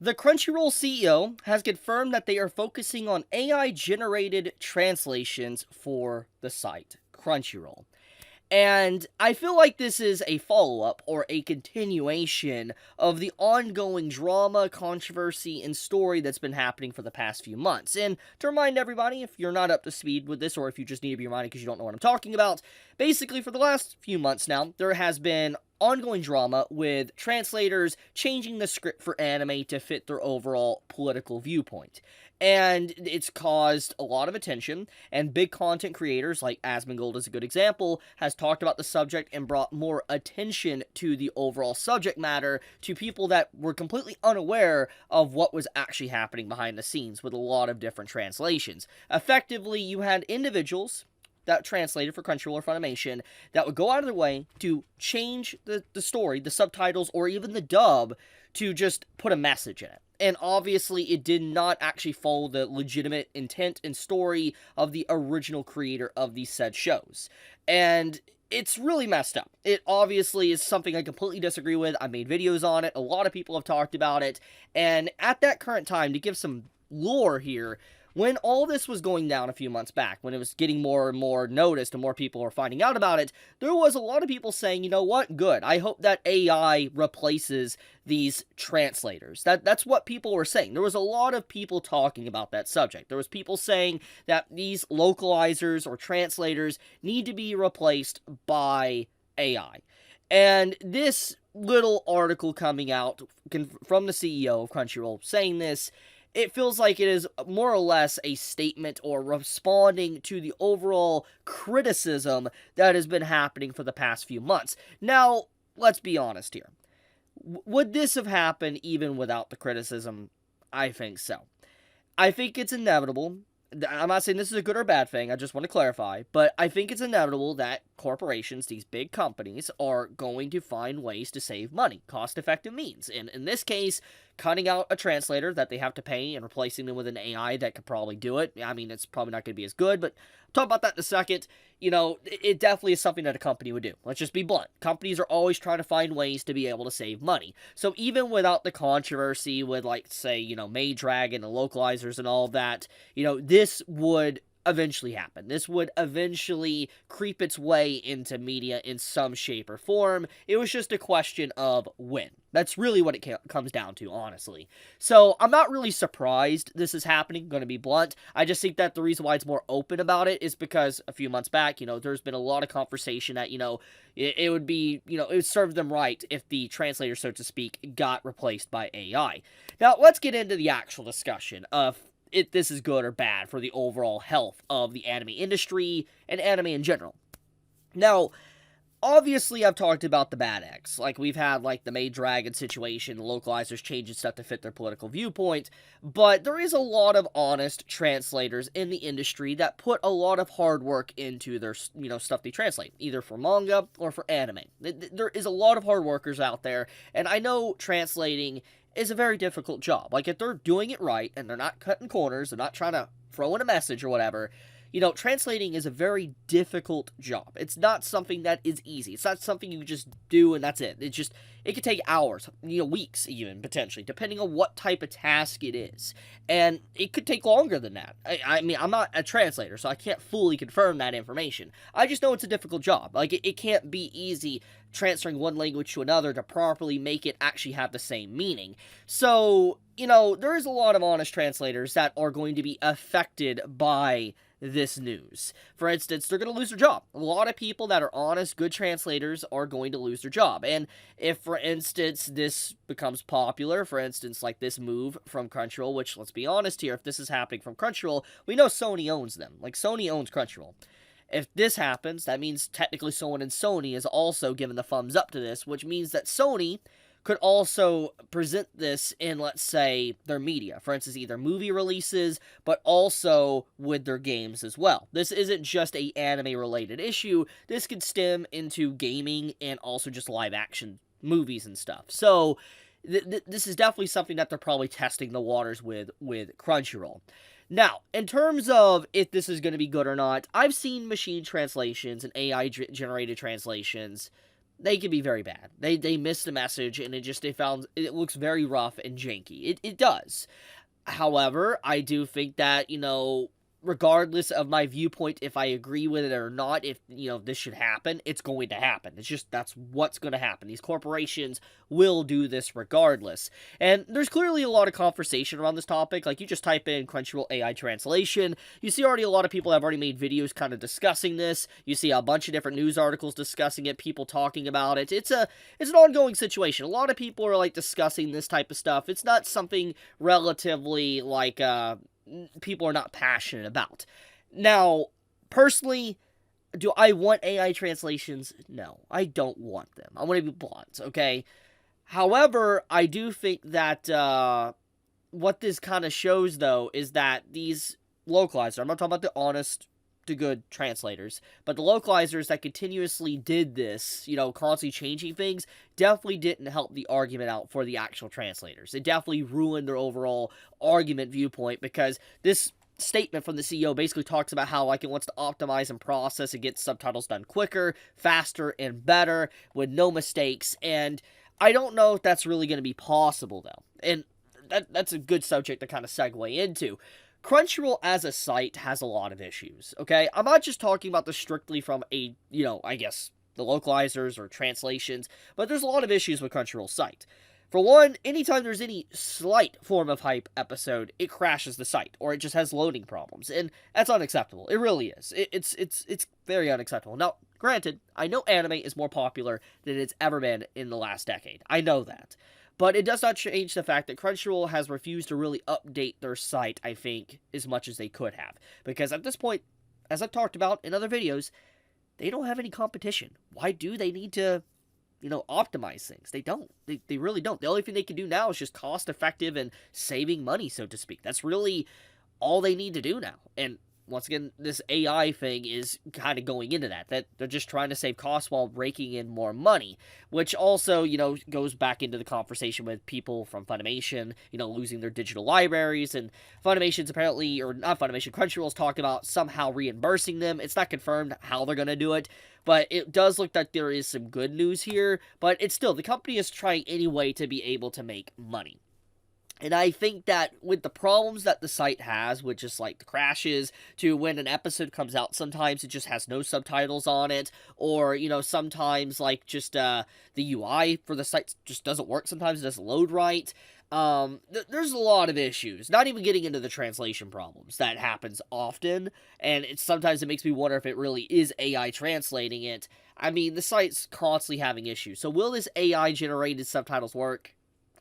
The Crunchyroll CEO has confirmed that they are focusing on AI generated translations for the site, Crunchyroll. And I feel like this is a follow up or a continuation of the ongoing drama, controversy, and story that's been happening for the past few months. And to remind everybody, if you're not up to speed with this or if you just need to be reminded because you don't know what I'm talking about, basically for the last few months now, there has been ongoing drama with translators changing the script for anime to fit their overall political viewpoint. And it's caused a lot of attention, and big content creators like Asmongold is a good example, has talked about the subject and brought more attention to the overall subject matter to people that were completely unaware of what was actually happening behind the scenes with a lot of different translations. Effectively, you had individuals that translated for Crunchyroll or Funimation that would go out of their way to change the story, the subtitles, or even the dub to just put a message in it. And obviously, it did not actually follow the legitimate intent and story of the original creator of these said shows. And it's really messed up. It obviously is something I completely disagree with. I made videos on it. A lot of people have talked about it. And at that current time, to give some lore here, when all this was going down a few months back, when it was getting more and more noticed and more people were finding out about it, there was a lot of people saying, you know what, good, I hope that AI replaces these translators. That's what people were saying. There was a lot of people talking about that subject. There was people saying that these localizers or translators need to be replaced by AI. And this little article coming out from the CEO of Crunchyroll saying this, it feels like it is more or less a statement or responding to the overall criticism that has been happening for the past few months. Now, let's be honest here. Would this have happened even without the criticism? I think so. I think it's inevitable. I'm not saying this is a good or bad thing, I just want to clarify, but I think it's inevitable that corporations, these big companies, are going to find ways to save money, cost-effective means. And in this case, cutting out a translator that they have to pay and replacing them with an AI that could probably do it. I mean, it's probably not going to be as good, but I'll talk about that in a second. You know, it definitely is something that a company would do. Let's just be blunt. Companies are always trying to find ways to be able to save money. So even without the controversy with, like, say, you know, Maid Dragon and localizers and all of that, you know, this would eventually happen. This would eventually creep its way into media in some shape or form. It was just a question of when. That's really what it comes down to, honestly. So, I'm not really surprised this is happening, going to be blunt. I just think that the reason why it's more open about it is because a few months back, you know, there's been a lot of conversation that, you know, it would be, you know, it would serve them right if the translator, so to speak, got replaced by AI. Now, let's get into the actual discussion of if this is good or bad for the overall health of the anime industry and anime in general. Now, obviously, I've talked about the bad eggs. Like, we've had, like, the Maid Dragon situation, the localizers changing stuff to fit their political viewpoint, but there is a lot of honest translators in the industry that put a lot of hard work into their, you know, stuff they translate, either for manga or for anime. There is a lot of hard workers out there, and I know translating is a very difficult job. Like, if they're doing it right, and they're not cutting corners, they're not trying to throw in a message or whatever, you know, translating is a very difficult job. It's not something that is easy. It's not something you just do and that's it. It could take hours, you know, weeks even, potentially, depending on what type of task it is. And it could take longer than that. I mean, I'm not a translator, so I can't fully confirm that information. I just know it's a difficult job. Like, it can't be easy transferring one language to another to properly make it actually have the same meaning. So, you know, there is a lot of honest translators that are going to be affected by this news. For instance, they're going to lose their job. A lot of people that are honest, good translators are going to lose their job. And if, for instance, this becomes popular, for instance, like this move from Crunchyroll, which, let's be honest here, if this is happening from Crunchyroll, we know Sony owns them. Like, Sony owns Crunchyroll. If this happens, that means technically someone in Sony is also given the thumbs up to this, which means that Sony could also present this in, let's say, their media. For instance, either movie releases, but also with their games as well. This isn't just a anime-related issue. This could stem into gaming and also just live-action movies and stuff. So, this is definitely something that they're probably testing the waters with Crunchyroll. Now, in terms of if this is going to be good or not, I've seen machine translations and AI-generated translations they can be very bad. They missed the message, and they found it looks very rough and janky. It does. However, I do think that, regardless of my viewpoint, if I agree with it or not, if, this should happen, it's going to happen. It's just, that's what's going to happen. These corporations will do this regardless. And there's clearly a lot of conversation around this topic. Like, you just type in Crunchyroll AI translation, you see already a lot of people have already made videos kind of discussing this. You see a bunch of different news articles discussing it, people talking about it. It's an ongoing situation. A lot of people are, like, discussing this type of stuff. It's not something relatively, like, people are not passionate about. Now, personally, do I want AI translations? No, I don't want them. I want to be blunt, okay? However, I do think that what this kind of shows, though, is that these localizers, I'm not talking about the honest to good translators, but the localizers that continuously did this, constantly changing things, definitely didn't help the argument out for the actual translators. It definitely ruined their overall argument viewpoint, because this statement from the CEO basically talks about how, like, it wants to optimize and process and get subtitles done quicker, faster, and better with no mistakes. And I don't know if that's really going to be possible, though. And that's a good subject to kind of segue into. Crunchyroll as a site has a lot of issues, okay? I'm not just talking about this strictly from a, I guess, the localizers or translations, but there's a lot of issues with Crunchyroll's site. For one, anytime there's any slight form of hype episode, it crashes the site, or it just has loading problems, and that's unacceptable. It really is. It's very unacceptable. Now, granted, I know anime is more popular than it's ever been in the last decade. I know that. But it does not change the fact that Crunchyroll has refused to really update their site, I think, as much as they could have. Because at this point, as I've talked about in other videos, they don't have any competition. Why do they need to, optimize things? They don't. They really don't. The only thing they can do now is just cost-effective and saving money, so to speak. That's really all they need to do now. And once again, this AI thing is kind of going into that they're just trying to save costs while raking in more money, which also, goes back into the conversation with people from Funimation, losing their digital libraries, and Funimation's apparently, or not Funimation, Crunchyroll's talking about somehow reimbursing them. It's not confirmed how they're going to do it, but it does look like there is some good news here, but it's still, the company is trying anyway to be able to make money. And I think that with the problems that the site has, which is like the crashes, to when an episode comes out, sometimes it just has no subtitles on it, or, sometimes like just the UI for the site just doesn't work, sometimes it doesn't load right. There's a lot of issues, not even getting into the translation problems. That happens often, and sometimes it makes me wonder if it really is AI translating it. I mean, the site's constantly having issues. So will this AI generated subtitles work?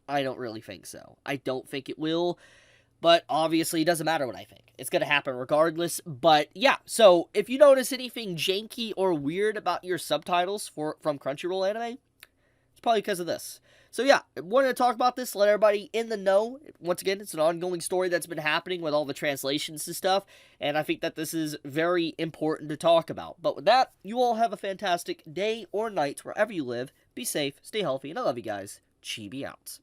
I don't really think so. I don't think it will, but obviously it doesn't matter what I think. It's going to happen regardless, but yeah, so if you notice anything janky or weird about your subtitles from Crunchyroll anime, it's probably because of this. So yeah, I wanted to talk about this, let everybody in the know. Once again, it's an ongoing story that's been happening with all the translations and stuff, and I think that this is very important to talk about. But with that, you all have a fantastic day or night wherever you live. Be safe, stay healthy, and I love you guys. Chibi out.